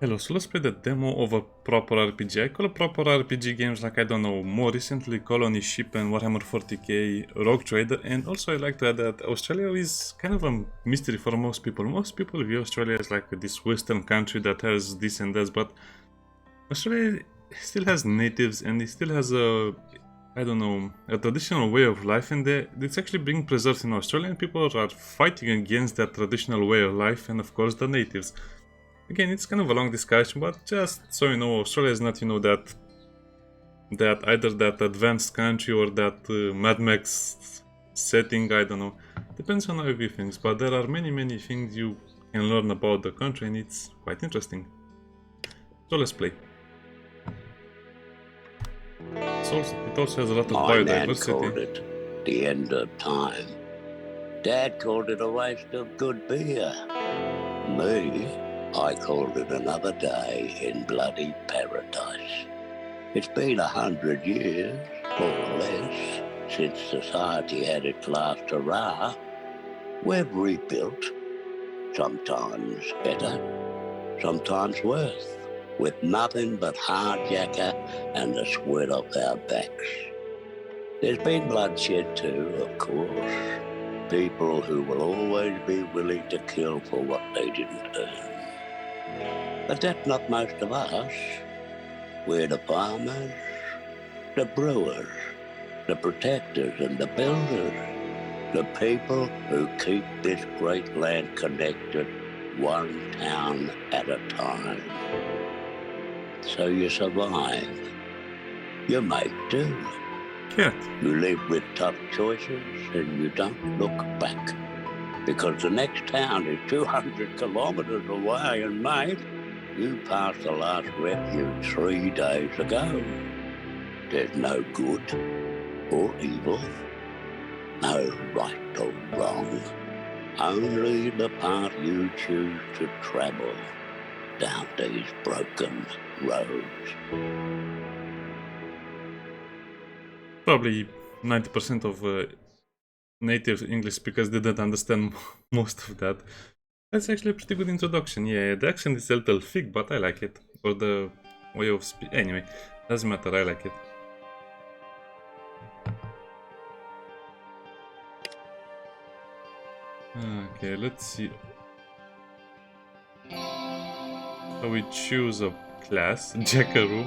Hello, so let's play the demo of a proper RPG. I call a proper RPG games like, I don't know, more recently Colony Ship and Warhammer 40k, Rogue Trader, and also I like to add that Australia is kind of a mystery for most people. Most people view Australia as like this western country that has this and that, but Australia still has natives and it still has a, I don't know, a traditional way of life, and it's actually being preserved in Australia, and people are fighting against that traditional way of life and of course the natives. Again, it's kind of a long discussion, but just so you know, Australia is not, that either that advanced country or that Mad Max setting, I don't know. Depends on how you view things, but there are many things you can learn about the country and it's quite interesting. So let's play. So it also has a lot of My nan biodiversity. called it the end of time. Dad called it a waste of good beer. Me, I called it another day in bloody paradise. It's been 100 years, more or less, since society had its last hurrah. We've rebuilt, sometimes better, sometimes worse, with nothing but hard yakka and the sweat off our backs. There's been bloodshed too, of course. People who will always be willing to kill for what they didn't earn. But that's not most of us. We're the farmers, the brewers, the protectors and the builders, the people who keep this great land connected, one town at a time. So you survive. You make do. Cat. You live with tough choices and you don't look back. Because the next town is 200 kilometers away, and mate, you passed the last refuge 3 days ago. There's no good or evil, no right or wrong, only the path you choose to travel down these broken roads. Probably 90% of native English speakers didn't understand most of that. That's actually a pretty good introduction. Yeah, the accent is a little thick, but I like it. Or the way of speak. Anyway, doesn't matter, I like it. Okay, let's see. So we choose a class, Jackaroo.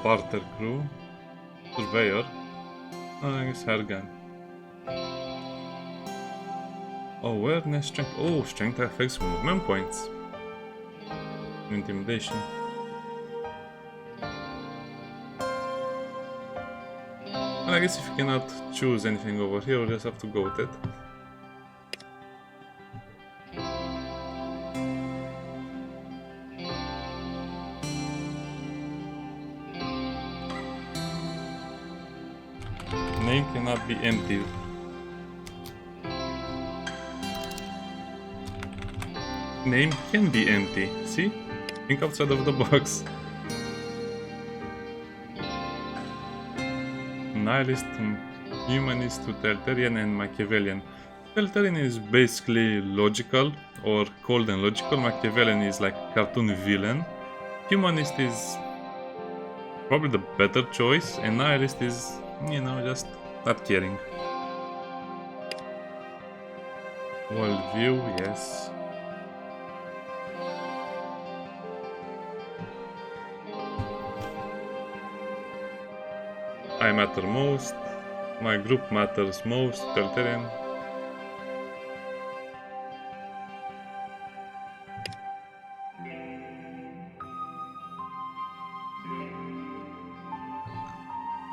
Barter crew. Surveyor. I guess Hargan. Awareness, strength. Oh, strength affects movement points. Intimidation. And I guess if you cannot choose anything over here, you just have to go with it. Name cannot be empty. Name can be empty. See? Think outside of the box. Nihilist, humanist, totalitarian, and Machiavellian. Totalitarian is basically logical or cold and logical. Machiavellian is like cartoon villain. Humanist is probably the better choice, and nihilist is, just not caring. Worldview, yes. I matter most. My group matters most. Totalitarian.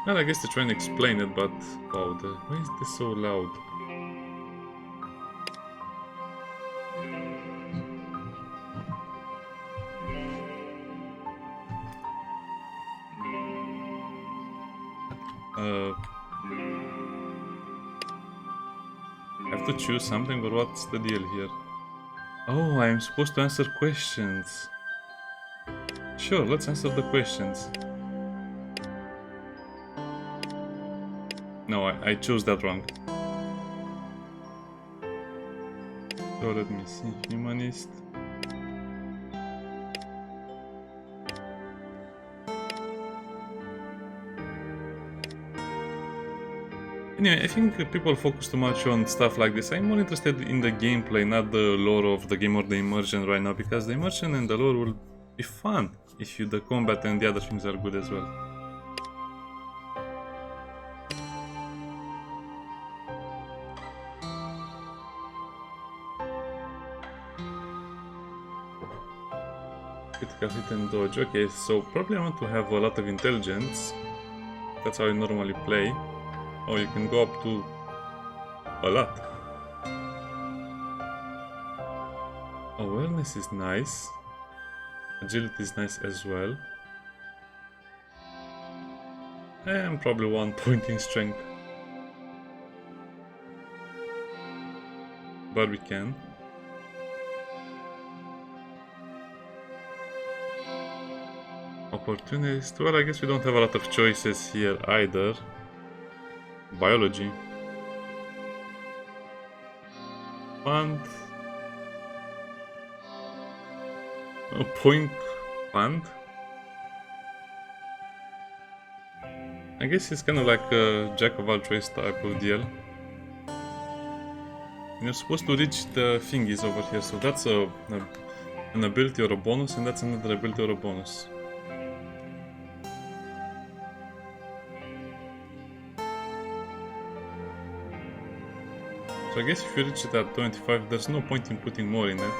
Well, I guess to try and explain it, but wow, why is this so loud? I have to choose something, or what's the deal here? Oh, I'm supposed to answer questions. Sure, let's answer the questions. No, I chose that wrong. So let me see, humanist. Anyway, I think people focus too much on stuff like this. I'm more interested in the gameplay, not the lore of the game or the immersion right now, because the immersion and the lore will be fun if the combat and the other things are good as well. Critical hit and dodge. Okay, so probably I want to have a lot of intelligence. That's how I normally play. Oh, you can go up to a lot. Awareness is nice. Agility is nice as well. And probably 1 point in strength. But we can. Opportunist. Well, I guess we don't have a lot of choices here either. Biology. Fund. A point fund. I guess it's kind of like a jack of all trades type of deal. You're supposed to reach the thingies over here, so that's an ability or a bonus, and that's another ability or a bonus. So I guess if you reach it at 25, there's no point in putting more in it.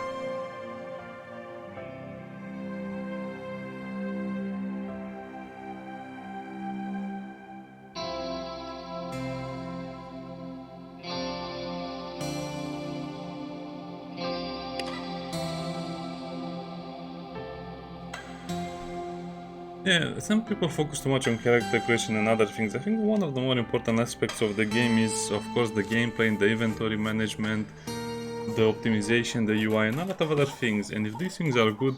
Yeah, some people focus too much on character creation and other things. I think one of the more important aspects of the game is, of course, the gameplay, the inventory management, the optimization, the UI, and a lot of other things. And if these things are good,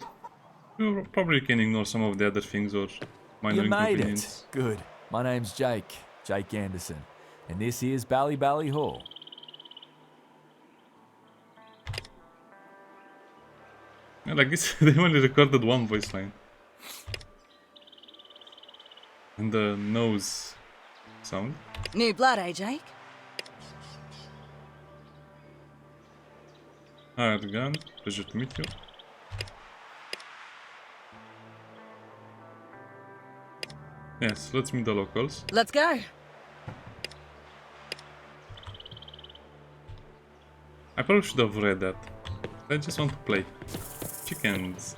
you probably can ignore some of the other things or minor You made inconvenience. it. Good. My name's Jake Anderson, and this is Bally Hall. And I guess they only recorded one voice line. And the nose sound. New blood, eh, Jake? Hi, Argan. Pleasure to meet you. Yes, let's meet the locals. Let's go. I probably should have read that. I just want to play. Chickens.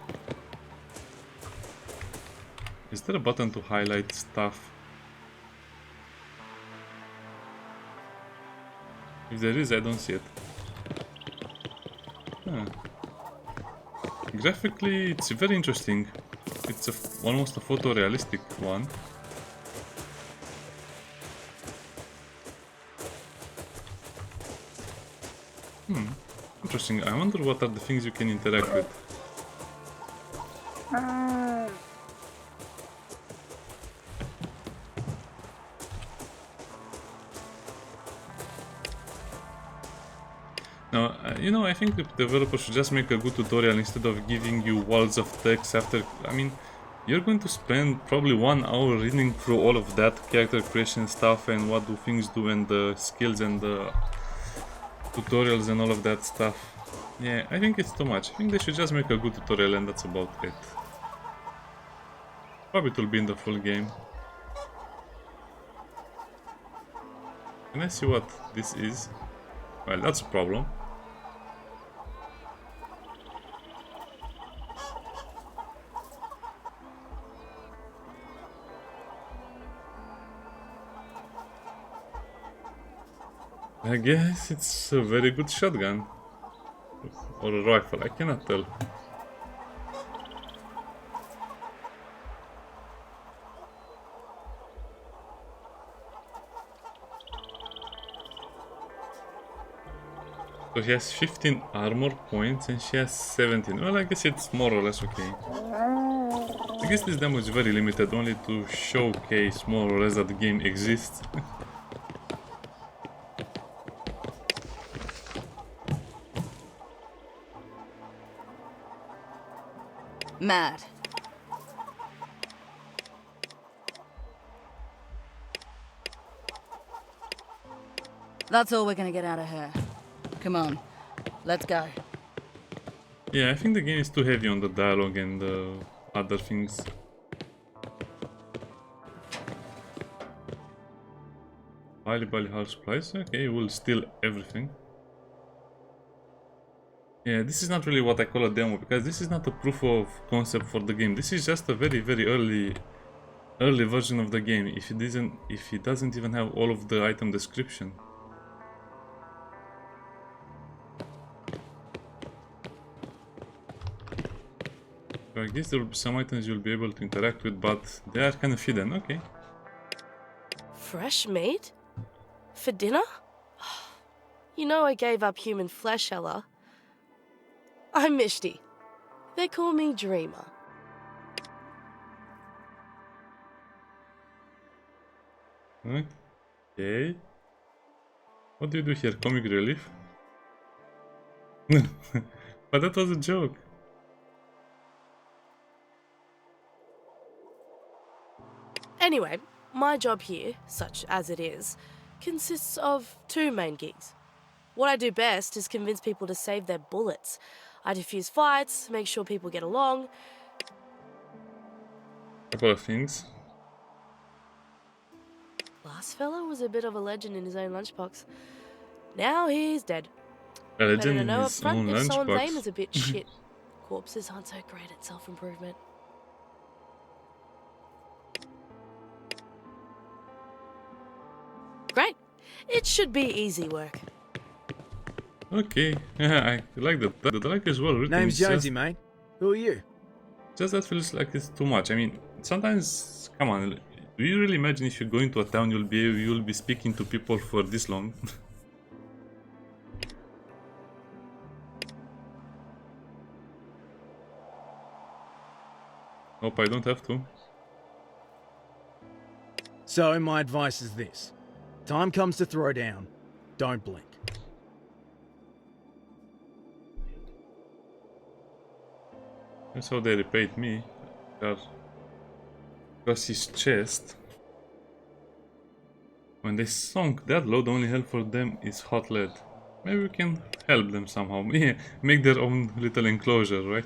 Is there a button to highlight stuff? If there is, I don't see it. Huh. Graphically, it's very interesting. It's almost a photorealistic one. Interesting. I wonder what are the things you can interact with. Now, I think the developer should just make a good tutorial instead of giving you walls of text after. I mean, you're going to spend probably 1 hour reading through all of that character creation stuff and what do things do and the skills and the tutorials and all of that stuff. Yeah, I think it's too much. I think they should just make a good tutorial and that's about it. Probably it will be in the full game. Can I see what this is? Well, that's a problem. I guess it's a very good shotgun. Or a rifle, I cannot tell. So he has 15 armor points and she has 17. Well, I guess it's more or less okay. I guess this demo is very limited, only to showcase more or less that the game exists. Mad. That's all we're gonna get out of her. Come on, let's go. Yeah, I think the game is too heavy on the dialogue and other things. Bali hard supplies. Okay, we'll steal everything. Yeah, this is not really what I call a demo, because this is not a proof of concept for the game. This is just a very early version of the game. If it doesn't even have all of the item description. So I guess there will be some items you'll be able to interact with, but they are kind of hidden. Okay. Fresh meat? For dinner? You know I gave up human flesh, Ella. I'm Mishti. They call me Dreamer. Okay. What do you do here? Comic relief? But that was a joke. Anyway, my job here, such as it is, consists of two main gigs. What I do best is convince people to save their bullets. I defuse fights, make sure people get along. Couple of things. Last fella was a bit of a legend in his own lunchbox. Now he's dead. A legend Better to in know up his front own if someone's aim lunchbox. is a bit shit. Corpses aren't so great at self-improvement. Great. It should be easy work. Okay, yeah, I like that. The dialogue is well written. Name's it's Jonesy, mate. Who are you? just that feels like it's too much. I mean, sometimes, come on, do you really imagine if you go into a town you'll be speaking to people for this long? Hope I don't have to. So, my advice is this. Time comes to throw down. Don't blink. That's how they repaid me. Because his chest. When they sunk that low, the only help for them is hot lead. Maybe we can help them somehow. Make their own little enclosure, right?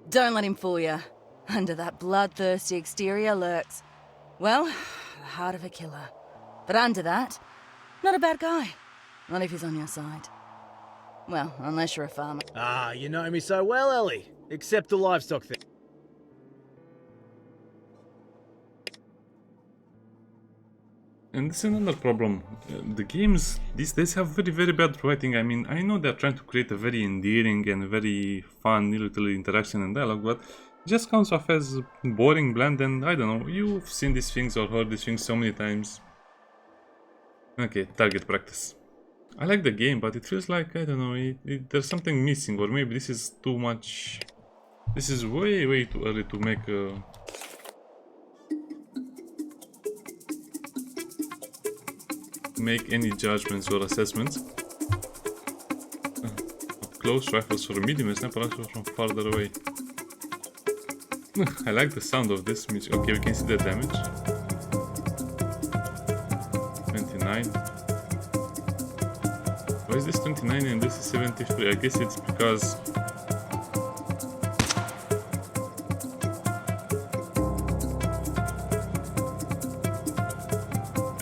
Don't let him fool you. Under that bloodthirsty exterior lurks, well, the heart of a killer. But under that, not a bad guy. Not if he's on your side. Well, unless you're a farmer. Ah, you know me so well, Ellie. Except the livestock thing. And this is another problem. The games these days have very bad writing. I mean, I know they're trying to create a very endearing and very fun little interaction and dialogue, but it just comes off as boring, bland, and I don't know. You've seen these things or heard these things so many times. Okay, target practice. I like the game, but it feels like, I don't know, there's something missing, or maybe this is too much. This is way too early to make any judgments or assessments. Up close rifles for medium and sniper rifles from farther away. I like the sound of this music. Okay, we can see the damage. 29. Why is this 29 and this is 73? I guess it's because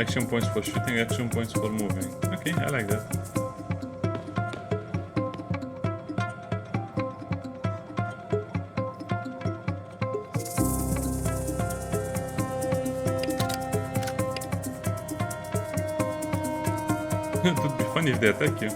action points for shooting, action points for moving. Okay, I like that. It would be funny if they attack you.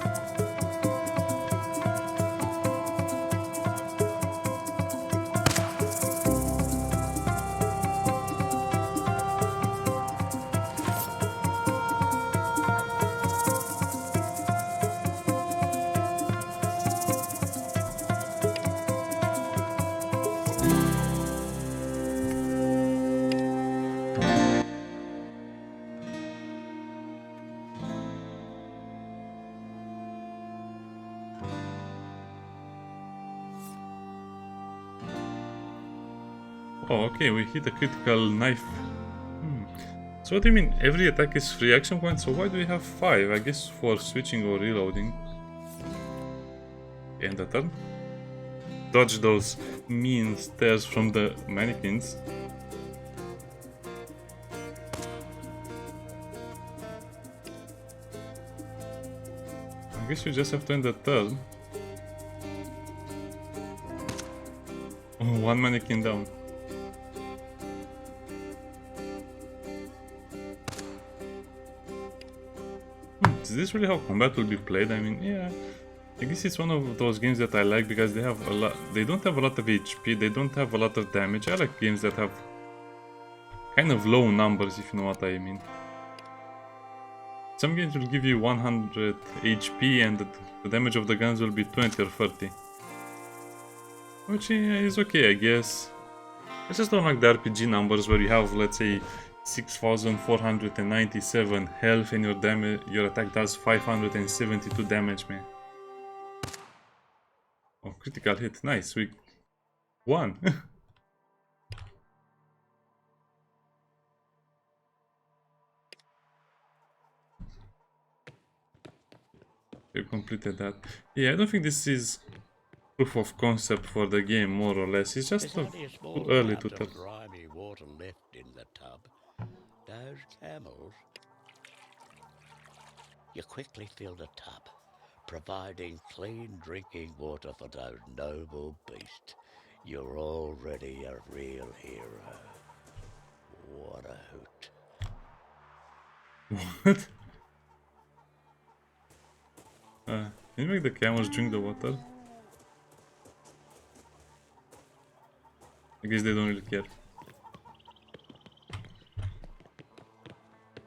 Oh, okay, we hit a critical knife. So what do you mean? Every attack is free action points, so why do we have 5? I guess for switching or reloading. End the turn. Dodge those mean stares from the mannequins. I guess we just have to end the turn. Oh, one mannequin down. Is this really how combat will be played? I mean, yeah. I guess it's one of those games that I like because they have a lot. They don't have a lot of HP. They don't have a lot of damage. I like games that have kind of low numbers, if you know what I mean. Some games will give you 100 HP and the damage of the guns will be 20 or 30. Which is okay, I guess. I just don't like the RPG numbers where you have, let's say, 6,497 health and your attack does 572 damage, man. Oh, critical hit. Nice, we won. We completed that. Yeah, I don't think this is proof of concept for the game, more or less. It's just too early to tell. Grimy water left in the tub. Those camels. You quickly fill the tub, providing clean drinking water for those noble beasts. You're already a real hero. What a hoot. What? Can you make the camels drink the water? I guess they don't really care.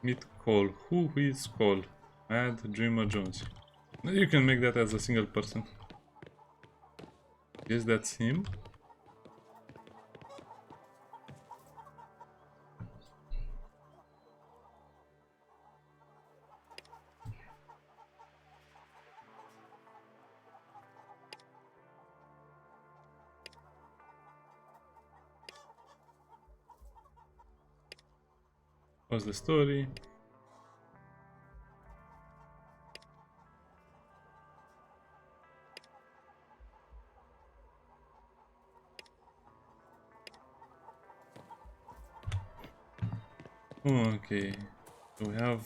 Meet Cole. Who is Cole? Add Dreamer Jones. You can make that as a single person. Guess that's him. What's the story? Okay, so we have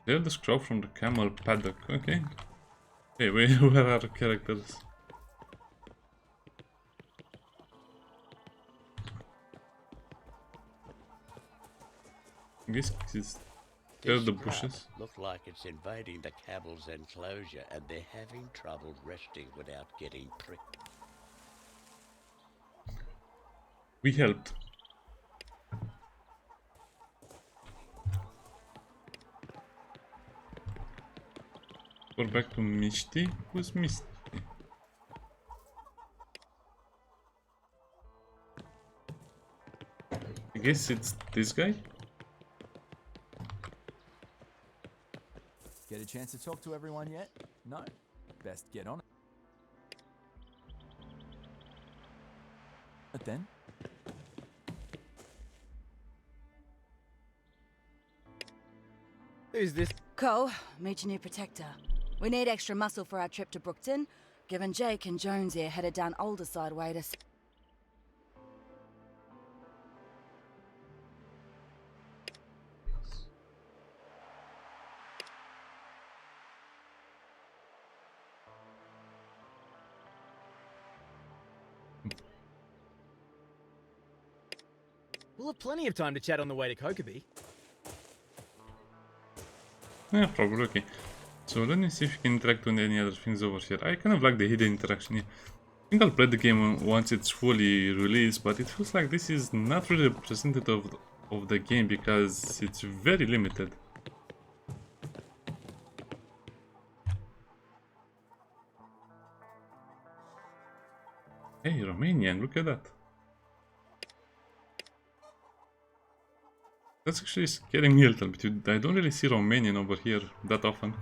clear the scroll from the camel paddock. Okay. Hey, where are our characters? I guess it's clear the bushes. Look like it's invading the camel's enclosure and they're having trouble resting without getting pricked. We helped. We're back to Misty. Who's Misty? I guess it's this guy? Get a chance to talk to everyone yet? No? Best get on it. But then? Who's this? Cole, meet your new protector. We need extra muscle for our trip to Brookton, given Jake and Jones here headed down Alderside way to... We'll have plenty of time to chat on the way to Kokeby. Yeah, probably. Okay. So let me see if you can interact with any other things over here. I kind of like the hidden interaction here. I think I'll play the game once it's fully released, but it feels like this is not really representative of the game because it's very limited. Hey, Romanian, look at that. That's actually scaring me a little bit. I don't really see Romanian over here that often.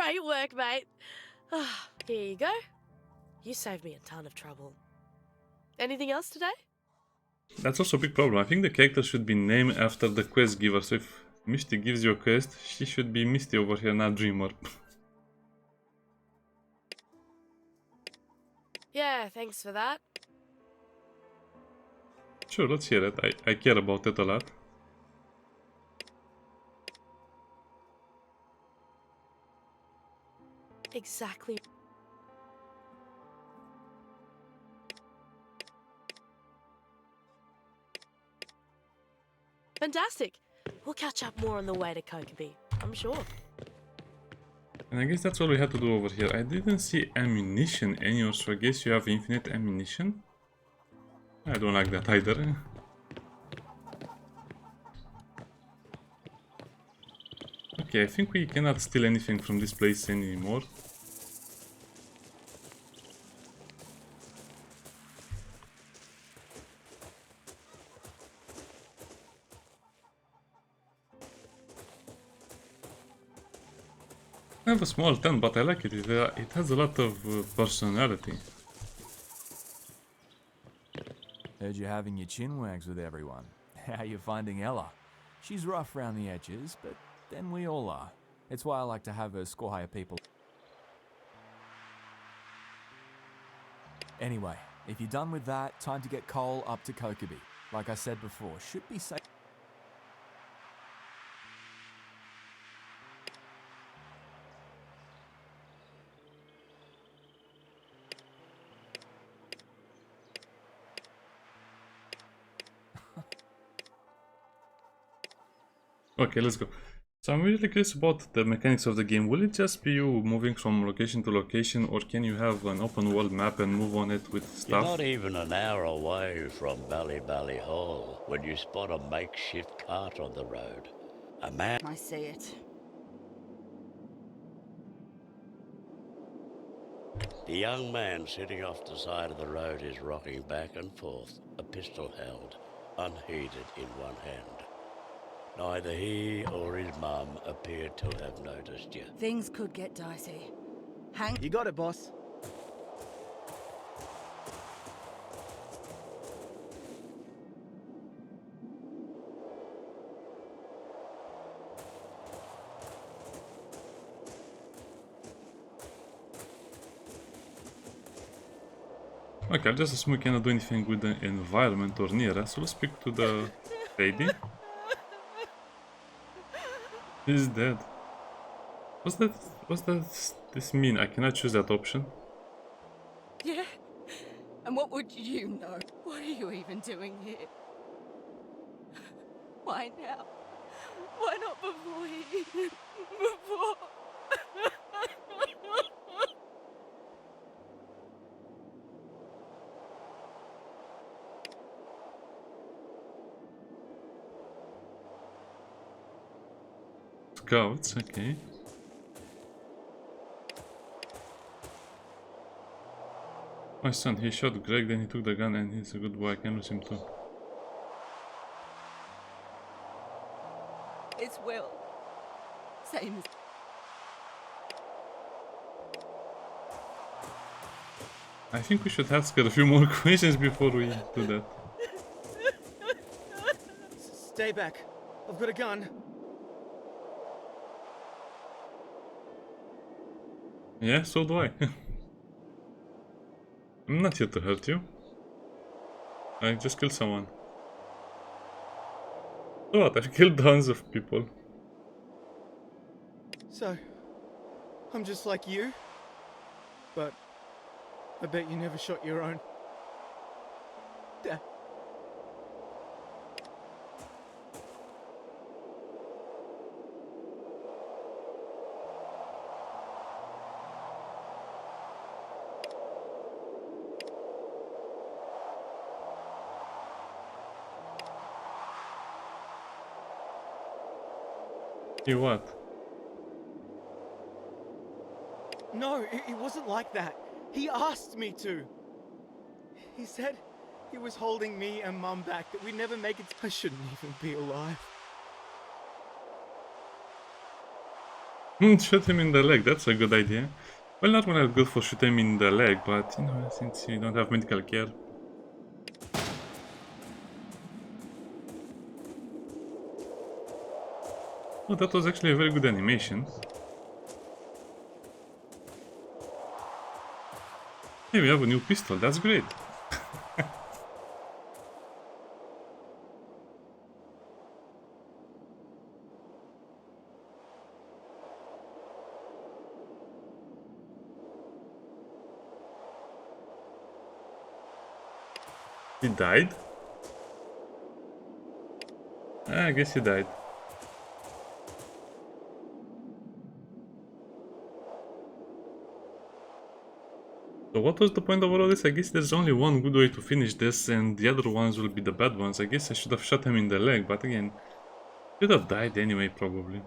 Great work, mate. Here you go. You saved me a ton of trouble. Anything else today? That's also a big problem. I think the character should be named after the quest giver. So if Misty gives you a quest, she should be Misty over here, not Dreamer. Yeah, thanks for that. Sure, let's hear it. I care about it a lot. Exactly. Fantastic. We'll catch up more on the way to Kokobi, I'm sure. And I guess that's all we had to do over here. I didn't see ammunition anywhere, so I guess you have infinite ammunition. I don't like that either. Okay, I think we cannot steal anything from this place anymore. I have a small tent, but I like it. It has a lot of personality. Heard you're having your chin wags with everyone. How you finding Ella? She's rough around the edges, but then we all are. It's why I like to have her squire people. Anyway, if you're done with that, time to get Cole up to Kokobi. Like I said before, should be safe. Okay, let's go. So I'm really curious about the mechanics of the game. Will it just be you moving from location to location, or can you have an open world map and move on it with You're stuff? not even an hour away from Bally Hall when you spot a makeshift cart on the road. A man. I see it. The young man sitting off the side of the road is rocking back and forth, a pistol held, unheeded in one hand. Neither he or his mum appear to have noticed you. Things could get dicey. Hang. You got it, boss. Okay, I'll just assume we cannot do anything with the environment or near us, so let's speak to the lady. He's dead. What's this mean? I cannot choose that option. Yeah. And what would you know? What are you even doing here? Why now? Why not before he... before... Scouts, okay. My son, he shot Greg, then he took the gun, and he's a good boy. I can lose him too. It's Will. Same as... I think we should ask her a few more questions before we do that. Stay back. I've got a gun. Yeah, so do I. I'm not here to hurt you. I just killed someone. So what? I've killed tons of people. So, I'm just like you, but I bet you never shot your own. Dad. You what? No, it wasn't like that. He asked me to. He said he was holding me and Mum back, that we'd never make it. I shouldn't even be alive. Shoot him in the leg, that's a good idea. Well, not really good for shooting him in the leg, but you know, since you don't have medical care. Oh, that was actually a very good animation. Hey, we have a new pistol, that's great. He died? I guess he died. So what was the point of all of this? I guess there's only one good way to finish this, and the other ones will be the bad ones. I guess I should have shot him in the leg, but again, should have died anyway, probably.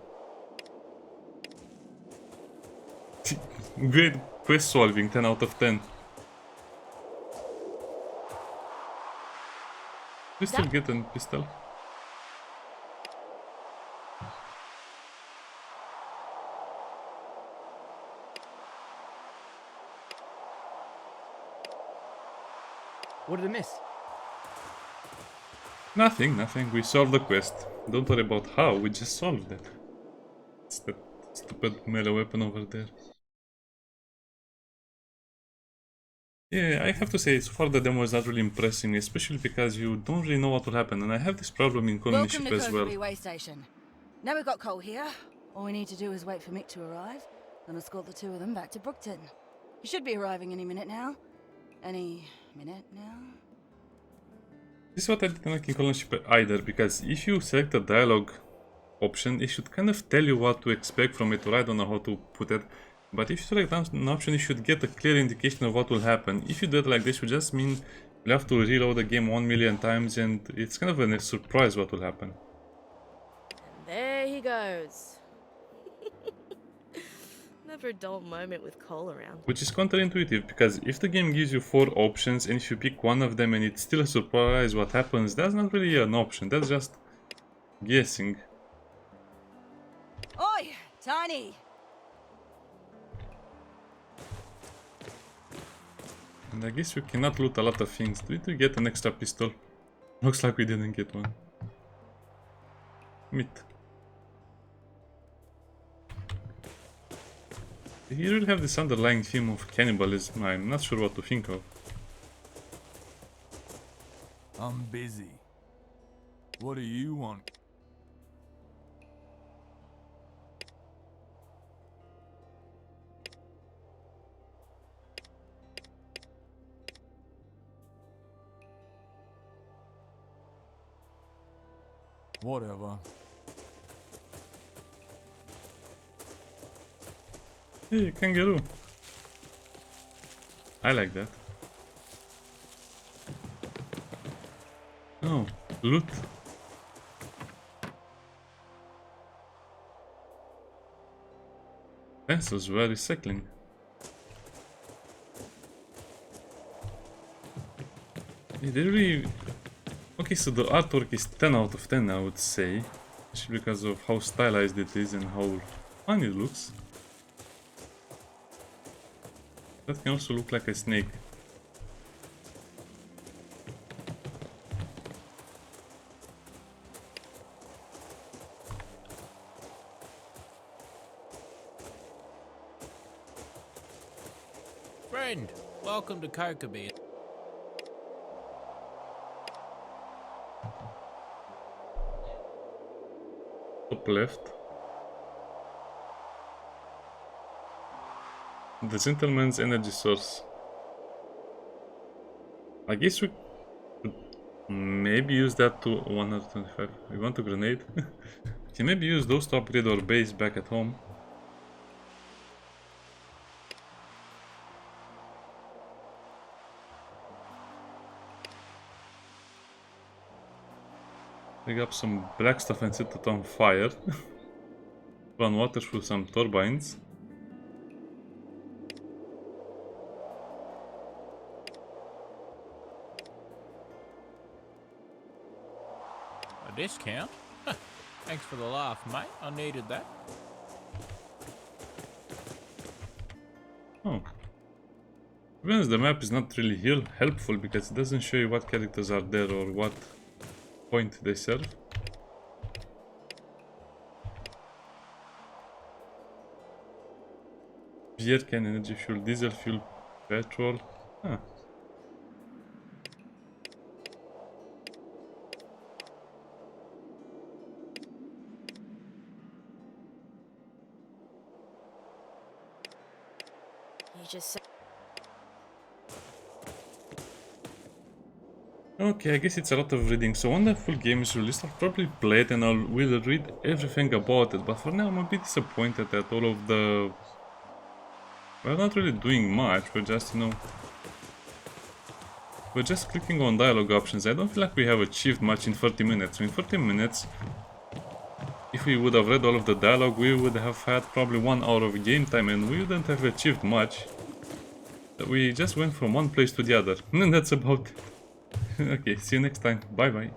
Great quest solving, 10 out of 10. We still get a pistol. What did I miss? Nothing, nothing. We solved the quest. Don't worry about how, we just solved it. It's that stupid melee weapon over there. Yeah, I have to say, so far the demo is not really impressing, especially because you don't really know what will happen, and I have this problem in Colony Welcome Ship to as well. Kirkby Way Station. Now we've got Cole here. All we need to do is wait for Mick to arrive, and escort the two of them back to Brookton. He should be arriving any minute now. Any minute now? This is what I didn't like in Colony Ship either, because if you select the dialogue option, it should kind of tell you what to expect from it, or I don't know how to put it. But if you select an option, you should get a clear indication of what will happen. If you do it like this, it would just mean you'll have to reload the game 1 million times, and it's kind of a surprise what will happen. And there he goes. Never a dull moment with Cole around. Which is counterintuitive, because if the game gives you 4 options, and if you pick one of them and it's still a surprise what happens, that's not really an option, that's just guessing. Oi, Tiny! And I guess you cannot loot a lot of things. Did we get an extra pistol? Looks like we didn't get one. Meat. You really have this underlying theme of cannibalism. I'm not sure what to think of. I'm busy. What do you want? Whatever. Hey, kangaroo. I like that. Oh, loot. Pencils were recycling. Yeah, they really... Okay, so the artwork is 10 out of 10, I would say. Especially because of how stylized it is and how fun it looks. That can also look like a snake. Friend, welcome to Kirkby. Top left. The gentleman's energy source. I guess we could maybe use that to 125. We want a grenade. We can maybe use those to upgrade our base back at home. Pick up some black stuff and set it on fire. Run water through some turbines. A discount? Thanks for the laugh, mate. I needed that. be honest, the map is not really helpful because it doesn't show you what characters are there or what point they serve. Beer can, energy fuel, diesel fuel, petrol. Huh. You just said. Okay, I guess it's a lot of reading, so when the full game is released, I'll probably play it and will read everything about it, but for now I'm a bit disappointed at all of the... We're not really doing much, we're just, you know... We're just clicking on dialogue options. I don't feel like we have achieved much in 30 minutes. So in 30 minutes, if we would have read all of the dialogue, we would have had probably 1 hour of game time and we wouldn't have achieved much. We just went from one place to the other, and that's about it. Okay, see you next time. Bye bye.